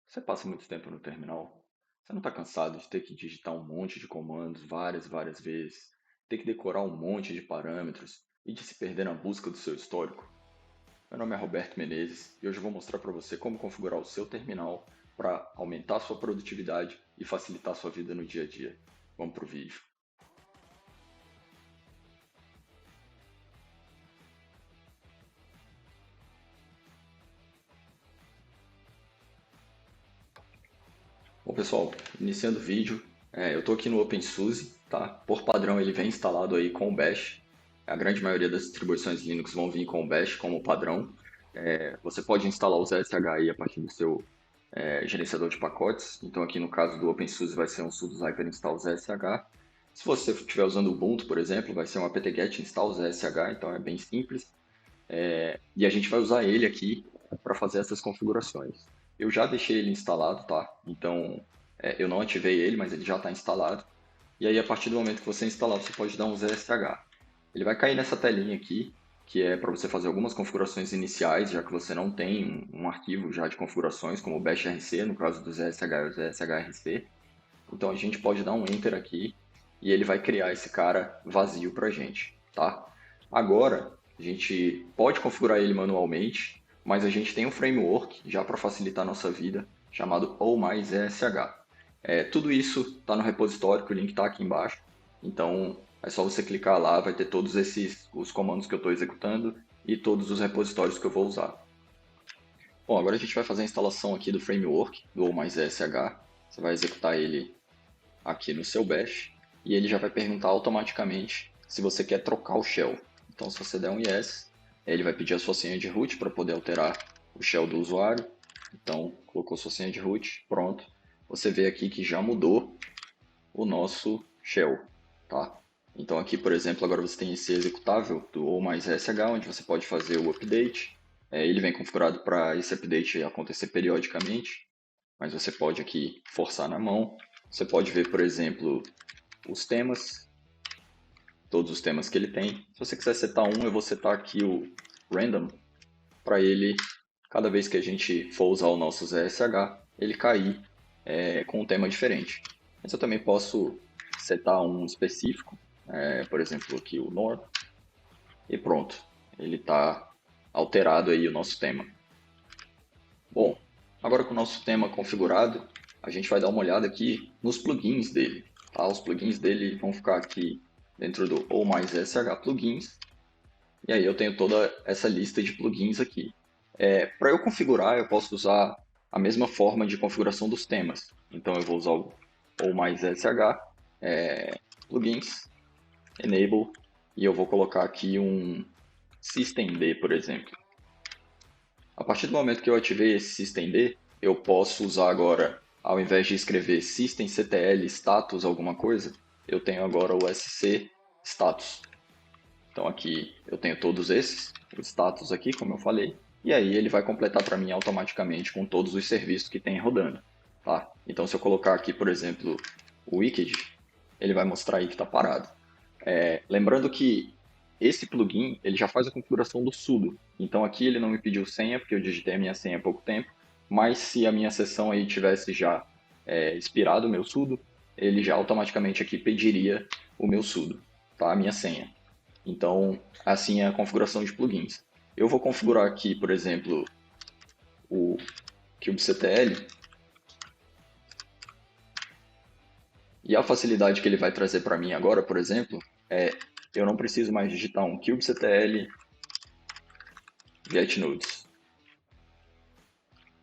Você passa muito tempo no terminal? Você não está cansado de ter que digitar um monte de comandos várias vezes, ter que decorar um monte de parâmetros e de se perder na busca do seu histórico? Meu nome é Roberto Menezes e hoje eu vou mostrar para você como configurar o seu terminal para aumentar sua produtividade e facilitar sua vida no dia a dia. Vamos para o vídeo. Bom pessoal, iniciando o vídeo, eu estou aqui no OpenSUSE, tá? Por padrão ele vem instalado aí com o Bash. A grande maioria das distribuições Linux vão vir com o Bash como padrão. Você pode instalar o ZSH aí a partir do seu gerenciador de pacotes. Então aqui no caso do OpenSUSE vai ser um sudo hyperinstall ZSH. Se você estiver usando o Ubuntu, por exemplo, vai ser um apt-get install ZSH, então é bem simples. E a gente vai usar ele aqui para fazer essas configurações. Eu já deixei ele instalado, tá? Então eu não ativei ele, mas ele já está instalado. E aí a partir do momento que você instalar, você pode dar um ZSH. Ele vai cair nessa telinha aqui, que é para você fazer algumas configurações iniciais, já que você não tem um arquivo já de configurações, como o bashrc, no caso do ZSH e o ZSHRC. Então a gente pode dar um Enter aqui e ele vai criar esse cara vazio para a gente, tá? Agora, a gente pode configurar ele manualmente, mas a gente tem um framework já para facilitar a nossa vida, chamado OMyZSH. Tudo isso está no repositório, que o link está aqui embaixo. Então, é só você clicar lá, vai ter todos os comandos que eu estou executando e todos os repositórios que eu vou usar. Bom, agora a gente vai fazer a instalação aqui do framework, do OMyZSH. Você vai executar ele aqui no seu bash e ele já vai perguntar automaticamente se você quer trocar o shell. Então, se você der um yes, ele vai pedir a sua senha de root para poder alterar o shell do usuário. Então, colocou sua senha de root, pronto. Você vê aqui que já mudou o nosso shell, tá? Então aqui, por exemplo, agora você tem esse executável do ou mais sh, onde você pode fazer o update. Ele vem configurado para esse update acontecer periodicamente, mas você pode aqui forçar na mão. Você pode ver, por exemplo, os temas, todos os temas que ele tem. Se você quiser setar um, eu vou setar aqui o random, para ele, cada vez que a gente for usar o nosso ZSH, ele cair com um tema diferente. Mas eu também posso setar um específico, por exemplo, aqui o North, e pronto, ele está alterado aí o nosso tema. Bom, agora com o nosso tema configurado, a gente vai dar uma olhada aqui nos plugins dele. Tá? Os plugins dele vão ficar aqui dentro do ou mais sh plugins, e aí eu tenho toda essa lista de plugins aqui. Para eu configurar, eu posso usar a mesma forma de configuração dos temas. Então eu vou usar o ou mais sh, plugins, enable, e eu vou colocar aqui um systemd, por exemplo. A partir do momento que eu ativei esse systemd, eu posso usar agora, ao invés de escrever systemctl status alguma coisa, eu tenho agora o sc status. Então aqui eu tenho todos esses, os status aqui, como eu falei, e aí ele vai completar para mim automaticamente com todos os serviços que tem rodando. Tá? Então se eu colocar aqui, por exemplo, o Wicked, ele vai mostrar aí que está parado. Lembrando que esse plugin ele já faz a configuração do sudo. Então aqui ele não me pediu senha, porque eu digitei a minha senha há pouco tempo, mas se a minha sessão aí tivesse já expirado o meu sudo, ele já automaticamente aqui pediria o meu sudo, tá? A minha senha. Então, assim é a configuração de plugins. Eu vou configurar aqui, por exemplo, o kubectl, e a facilidade que ele vai trazer para mim agora, por exemplo, eu não preciso mais digitar um kubectl getNodes.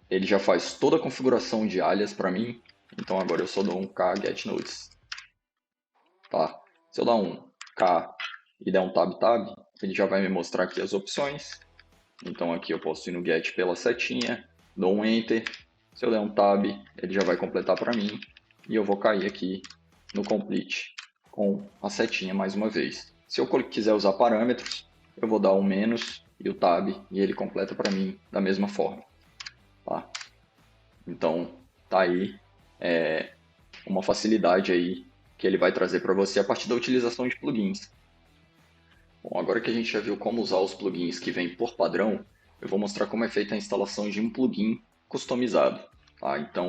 Ele já faz toda a configuração de alias para mim, então agora eu só dou um k getNodes. Tá? Se eu dar um k e der um tab, ele já vai me mostrar aqui as opções. Então aqui eu posso ir no get pela setinha, dou um enter, se eu der um tab, ele já vai completar para mim, e eu vou cair aqui no complete com a setinha mais uma vez. Se eu quiser usar parâmetros, eu vou dar um menos e o tab, e ele completa para mim da mesma forma. Tá? Então tá aí uma facilidade aí que ele vai trazer para você a partir da utilização de plugins. Bom, agora que a gente já viu como usar os plugins que vêm por padrão, eu vou mostrar como é feita a instalação de um plugin customizado. tá? Então,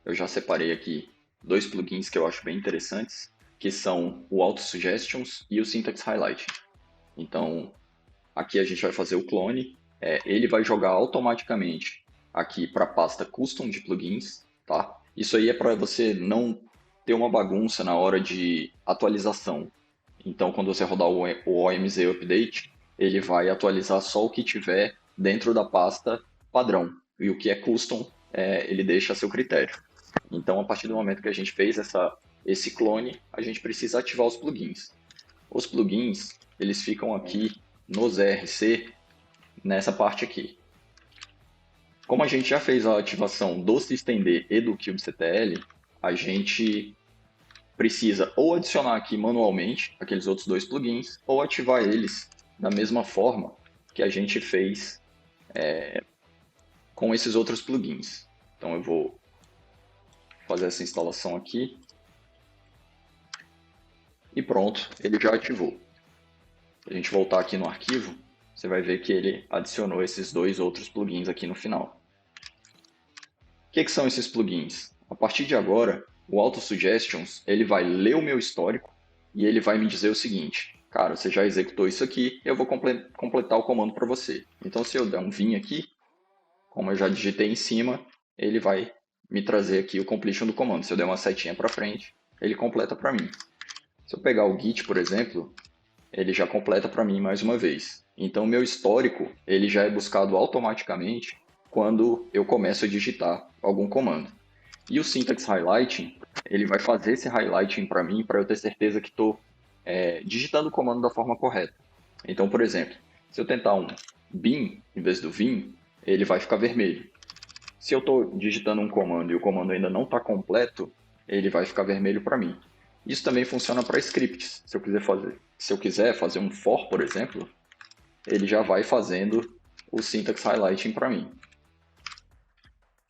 eu já separei aqui dois plugins que eu acho bem interessantes, que são o Auto Suggestions e o Syntax Highlighting. Então, aqui a gente vai fazer o clone, ele vai jogar automaticamente aqui para a pasta Custom de plugins, tá? Isso aí é para você não ter uma bagunça na hora de atualização. Então, quando você rodar o OMZ Update, ele vai atualizar só o que tiver dentro da pasta padrão. E o que é custom, ele deixa a seu critério. Então, a partir do momento que a gente fez esse clone, a gente precisa ativar os plugins. Os plugins, eles ficam aqui nos ERC, nessa parte aqui. Como a gente já fez a ativação do systemd e do kubectl, a gente precisa ou adicionar aqui manualmente aqueles outros dois plugins, ou ativar eles da mesma forma que a gente fez com esses outros plugins. Então eu vou fazer essa instalação aqui e pronto, ele já ativou. Se a gente voltar aqui no arquivo, você vai ver que ele adicionou esses dois outros plugins aqui no final. O que são esses plugins? A partir de agora, o Auto Suggestions ele vai ler o meu histórico e ele vai me dizer o seguinte: cara, você já executou isso aqui, eu vou completar o comando para você. Então, se eu der um vim aqui, como eu já digitei em cima, ele vai me trazer aqui o completion do comando. Se eu der uma setinha para frente, ele completa para mim. Se eu pegar o Git, por exemplo, ele já completa para mim mais uma vez. Então, meu histórico ele já é buscado automaticamente quando eu começo a digitar algum comando. E o Syntax Highlighting, ele vai fazer esse highlighting para mim, para eu ter certeza que estou digitando o comando da forma correta. Então, por exemplo, se eu tentar um bin em vez do vim, ele vai ficar vermelho. Se eu estou digitando um comando e o comando ainda não está completo, ele vai ficar vermelho para mim. Isso também funciona para scripts. Se eu quiser fazer um for, por exemplo, ele já vai fazendo o syntax highlighting para mim.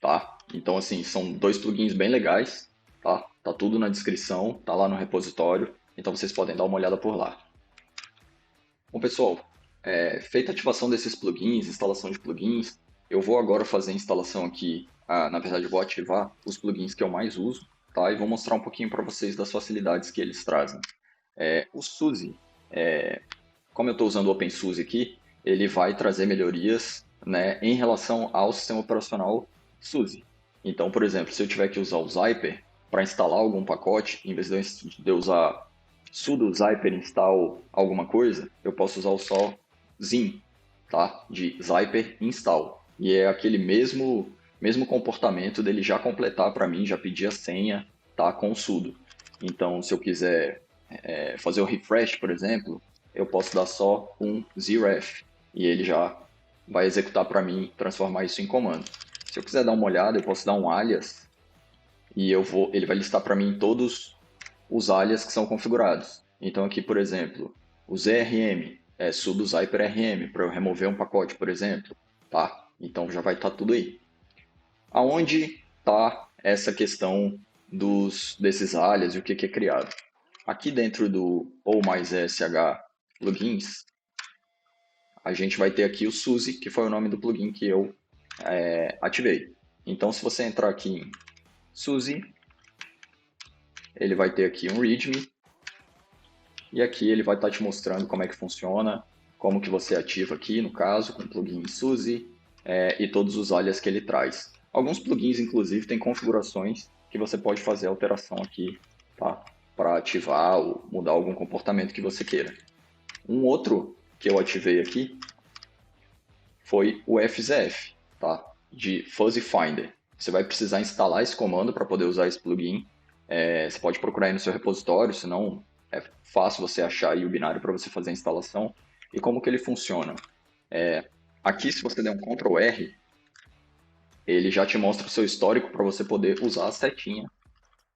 Tá? Então, assim, são dois plugins bem legais, tá? Tá tudo na descrição, tá lá no repositório, então vocês podem dar uma olhada por lá. Bom, pessoal, feita a ativação desses plugins, instalação de plugins, eu vou agora fazer a instalação aqui, na verdade eu vou ativar os plugins que eu mais uso, tá? E vou mostrar um pouquinho para vocês das facilidades que eles trazem. O SUSE, como eu estou usando o OpenSUSE aqui, ele vai trazer melhorias, né, em relação ao sistema operacional SUSE. Então, por exemplo, se eu tiver que usar o Zyper para instalar algum pacote, em vez de eu usar sudo zyper install alguma coisa, eu posso usar o só zin, tá? De zyper install. E é aquele mesmo comportamento dele já completar para mim, já pedir a senha, tá? Com o sudo. Então, se eu quiser fazer o refresh, por exemplo, eu posso dar só um zref e ele já vai executar para mim, transformar isso em comando. Se eu quiser dar uma olhada, eu posso dar um alias e ele vai listar para mim todos os alias que são configurados. Então aqui, por exemplo, o zrm é sudo zyper rm para eu remover um pacote, por exemplo, tá? Então já vai estar tudo aí. Aonde está essa questão desses alias e o que é criado? Aqui dentro do ou mais sh plugins, a gente vai ter aqui o SUSE, que foi o nome do plugin que eu ativei. Então, se você entrar aqui em SUSE, ele vai ter aqui um README, e aqui ele vai estar te mostrando como é que funciona, como que você ativa aqui, no caso, com o plugin SUSE, e todos os alias que ele traz. Alguns plugins, inclusive, têm configurações que você pode fazer alteração aqui, tá? Para ativar ou mudar algum comportamento que você queira. Um outro que eu ativei aqui foi o FZF, tá? De Fuzzy Finder. Você vai precisar instalar esse comando para poder usar esse plugin. Você pode procurar aí no seu repositório, senão é fácil você achar aí o binário para você fazer a instalação. E como que ele funciona? Aqui, se você der um Ctrl R, ele já te mostra o seu histórico para você poder usar a setinha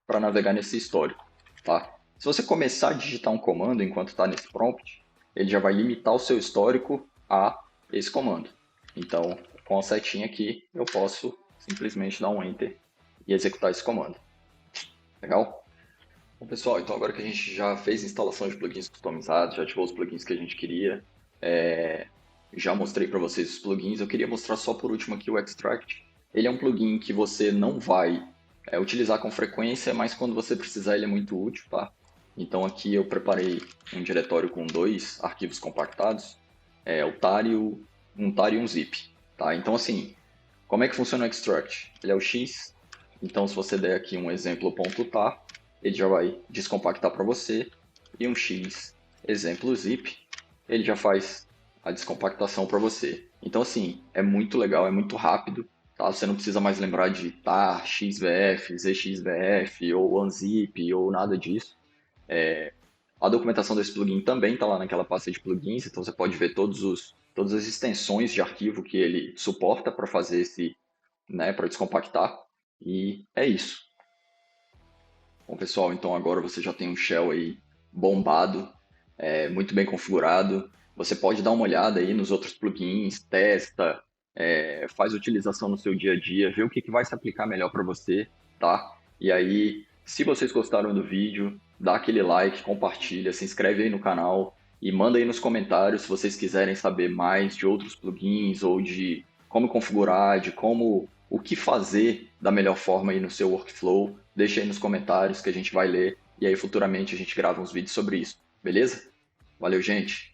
para navegar nesse histórico, tá? Se você começar a digitar um comando enquanto está nesse prompt, ele já vai limitar o seu histórico a esse comando. Então, com a setinha aqui, eu posso simplesmente dar um Enter e executar esse comando. Legal? Bom, pessoal, então agora que a gente já fez a instalação de plugins customizados, já ativou os plugins que a gente queria, já mostrei para vocês os plugins, eu queria mostrar só por último aqui o Extract, Ele é um plugin que você não vai utilizar com frequência, mas quando você precisar ele é muito útil, tá? Então aqui eu preparei um diretório com dois arquivos compactados, o um tar e um zip, tá? Então assim, como é que funciona o extract? Ele é o X, então se você der aqui um exemplo .tar, ele já vai descompactar para você, e um X exemplo zip, ele já faz a descompactação para você. Então assim, é muito legal, é muito rápido, tá? Você não precisa mais lembrar de tar, xvf, zxvf, ou unzip, ou nada disso. A documentação desse plugin também está lá naquela pasta de plugins, então você pode ver todas as extensões de arquivo que ele suporta para fazer para descompactar. E é isso. Bom, pessoal, então agora você já tem um shell aí bombado, muito bem configurado. Você pode dar uma olhada aí nos outros plugins, testa, faz utilização no seu dia a dia, vê o que vai se aplicar melhor para você, tá? E aí, se vocês gostaram do vídeo, dá aquele like, compartilha, se inscreve aí no canal e manda aí nos comentários se vocês quiserem saber mais de outros plugins ou de como configurar, de como o que fazer da melhor forma aí no seu workflow. Deixa aí nos comentários que a gente vai ler e aí futuramente a gente grava uns vídeos sobre isso, beleza? Valeu, gente!